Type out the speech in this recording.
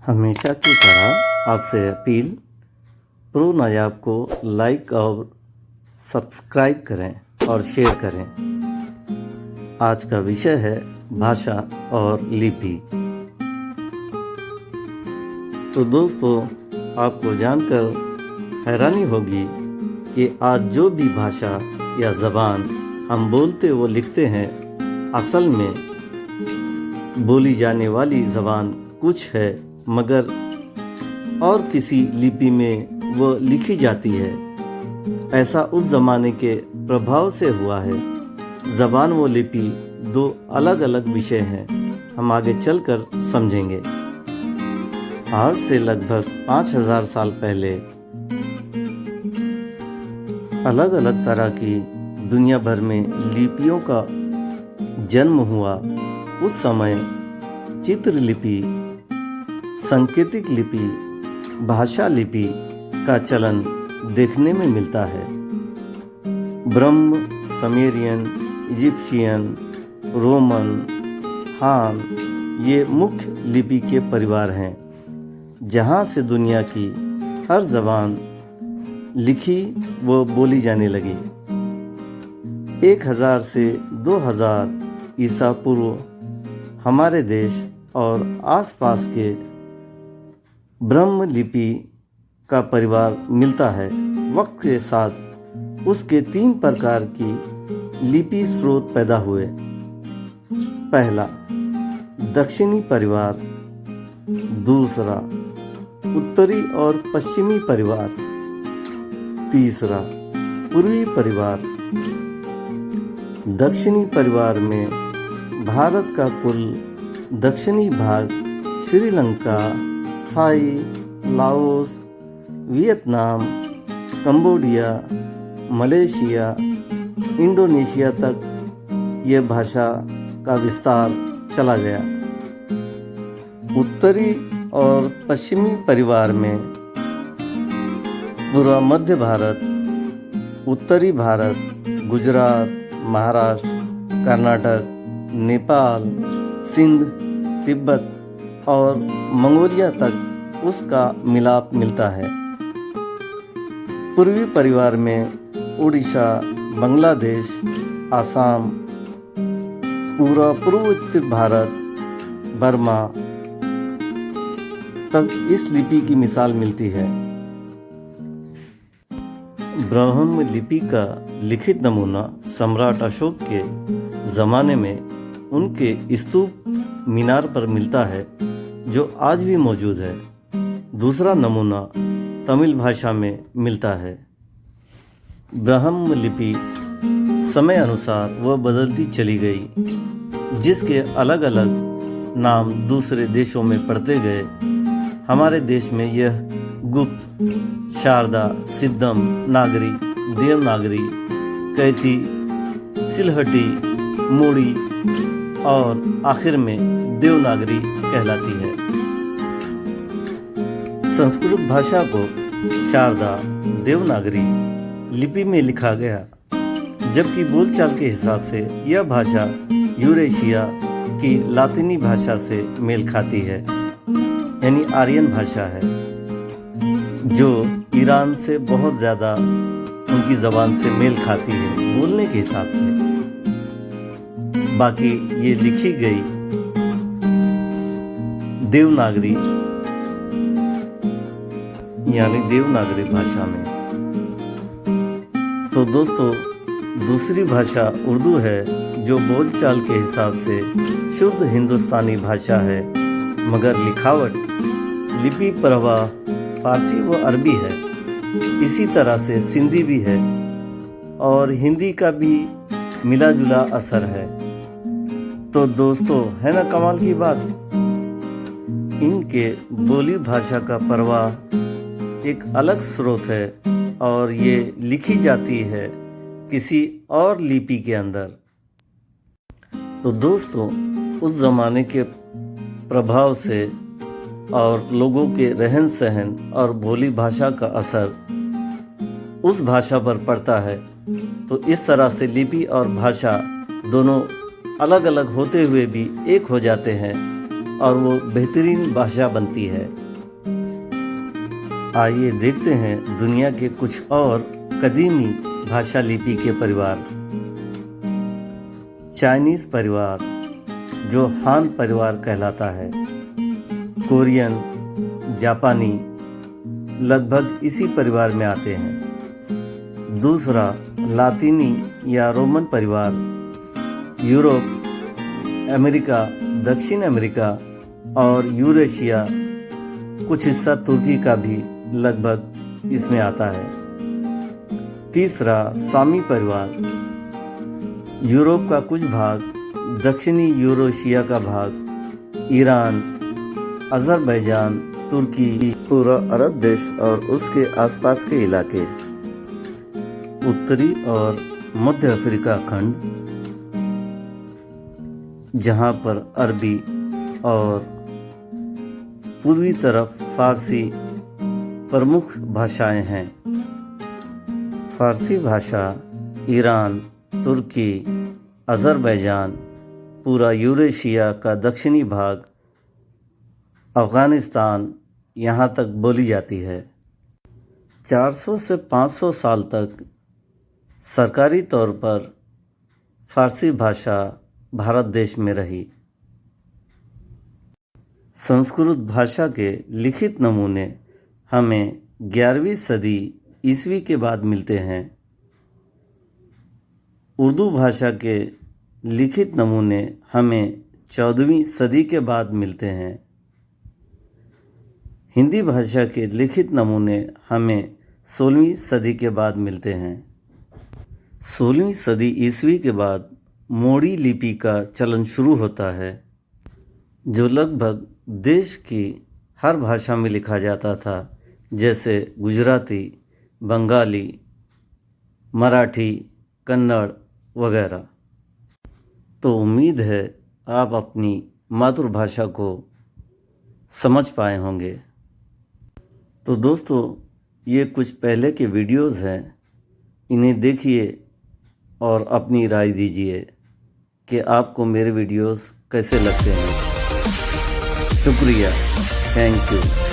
हमेशा की तरह आपसे अपील, प्रो नायाब को लाइक और सब्सक्राइब करें और शेयर करें। आज का विषय है भाषा और लिपि। तो दोस्तों, आपको जानकर हैरानी होगी कि आज जो भी भाषा या ज़बान हम बोलते व लिखते हैं, असल में बोली जाने वाली ज़बान कुछ है, मगर और किसी लिपि में वो लिखी जाती है। ऐसा उस ज़माने के प्रभाव से हुआ है। ज़बान व लिपि दो अलग अलग विषय हैं, हम आगे चलकर समझेंगे। आज से लगभग 5000 साल पहले अलग अलग तरह की दुनिया भर में लिपियों का जन्म हुआ। उस समय चित्रलिपि, सांकेतिक लिपि, भाषा लिपि का चलन देखने में मिलता है। ब्रह्म, समेरियन, इजिप्शियन, रोमन, हान ये मुख्य लिपि के परिवार हैं, जहाँ से दुनिया की हर ज़बान लिखी व बोली जाने लगी। 1000 से 2000 ईसा पूर्व हमारे देश और आसपास के ब्रह्म लिपि का परिवार मिलता है। वक्त के साथ उसके 3 प्रकार की लिपि स्रोत पैदा हुए। पहला, दक्षिणी परिवार। दूसरा, उत्तरी और पश्चिमी परिवार। तीसरा, पूर्वी परिवार। दक्षिणी परिवार में भारत का कुल दक्षिणी भाग Sri Lanka, Thai, Laos, Vietnam, Cambodia, Malaysia, Indonesia तक यह भाषा का विस्तार चला गया। उत्तरी और पश्चिमी परिवार में पूरा मध्य भारत, उत्तरी भारत, गुजरात, महाराष्ट्र, कर्नाटक, नेपाल, सिंध, तिब्बत और मंगोलिया तक उसका मिलाप मिलता है। पूर्वी परिवार में उड़ीसा, बांग्लादेश, आसाम, पूरा पूर्वोत्तर भारत, बर्मा तक इस लिपि की मिसाल मिलती है। ब्राह्मी लिपि का लिखित नमूना सम्राट अशोक के ज़माने में उनके स्तूप मीनार पर मिलता है, जो आज भी मौजूद है। दूसरा नमूना तमिल भाषा में मिलता है। ब्राह्मी लिपि समय अनुसार वह बदलती चली गई, जिसके अलग अलग नाम दूसरे देशों में पड़ते गए। हमारे देश में यह गुप्त, शारदा, सिद्धम नागरी, देवनागरी, कैथी, सिलहटी, मोड़ी और आखिर में देवनागरी कहलाती है। संस्कृत भाषा को शारदा देवनागरी लिपि में लिखा गया, जबकि बोलचाल के हिसाब से यह भाषा यूरेशिया की लातिनी भाषा से मेल खाती है, यानी आर्यन भाषा है, जो ईरान से बहुत ज़्यादा उनकी ज़बान से मेल खाती है बोलने के हिसाब से। बाकी ये लिखी गई देवनागरी यानी देवनागरी भाषा में। तो दोस्तों, दूसरी भाषा उर्दू है, जो बोलचाल के हिसाब से शुद्ध हिंदुस्तानी भाषा है, मगर लिखावट, लिपि प्रवाह फारसी व अरबी है। इसी तरह से सिंधी भी है और हिंदी का भी मिला जुला असर है। तो दोस्तों, है ना कमाल की बात। इनके बोली भाषा का प्रवाह एक अलग स्रोत है और ये लिखी जाती है किसी और लिपि के अंदर। तो दोस्तों, उस ज़माने के प्रभाव से और लोगों के रहन सहन और बोली भाषा का असर उस भाषा पर पड़ता है। तो इस तरह से लिपि और भाषा दोनों अलग अलग होते हुए भी एक हो जाते हैं। और वो बेहतरीन भाषा बनती है। आइए देखते हैं दुनिया के कुछ और कदीमी भाषा लिपि के परिवार। चाइनीज़ परिवार, जो हान परिवार कहलाता है। कोरियन, जापानी लगभग इसी परिवार में आते हैं। दूसरा, लातीनी या रोमन परिवार, यूरोप, अमेरिका, दक्षिण अमेरिका और यूरेशिया, कुछ हिस्सा तुर्की का भी लगभग इसमें आता है। तीसरा, सामी परिवार, यूरोप का कुछ भाग, दक्षिणी यूरेशिया का भाग, ईरान, अज़रबैजान, तुर्की, पूरा अरब देश और उसके आसपास के इलाके, उत्तरी और मध्य अफ्रीका खंड, जहाँ पर अरबी और पूर्वी तरफ फारसी प्रमुख भाषाएं हैं। फारसी भाषा ईरान, तुर्की, अज़रबैजान, पूरा यूरेशिया का दक्षिणी भाग, अफ़गानिस्तान, यहाँ तक बोली जाती है। 400 से 500 साल तक सरकारी तौर पर फारसी भाषा भारत देश में रही। संस्कृत भाषा के लिखित नमूने हमें 11वीं सदी ईस्वी के बाद मिलते हैं। उर्दू भाषा के लिखित नमूने हमें 14वीं सदी के बाद मिलते हैं। हिंदी भाषा के लिखित नमूने हमें 16वीं सदी के बाद मिलते हैं। 16वीं सदी ईस्वी के बाद मोड़ी लिपि का चलन शुरू होता है, जो लगभग देश की हर भाषा में लिखा जाता था, जैसे गुजराती, बंगाली, मराठी, कन्नड़ वगैरह। तो उम्मीद है आप अपनी मातृभाषा को समझ पाए होंगे। तो दोस्तों, ये कुछ पहले के वीडियोज़ हैं, इन्हें देखिए और अपनी राय दीजिए कि आपको मेरे वीडियोज़ कैसे लगते हैं। शुक्रिया, थैंक यू।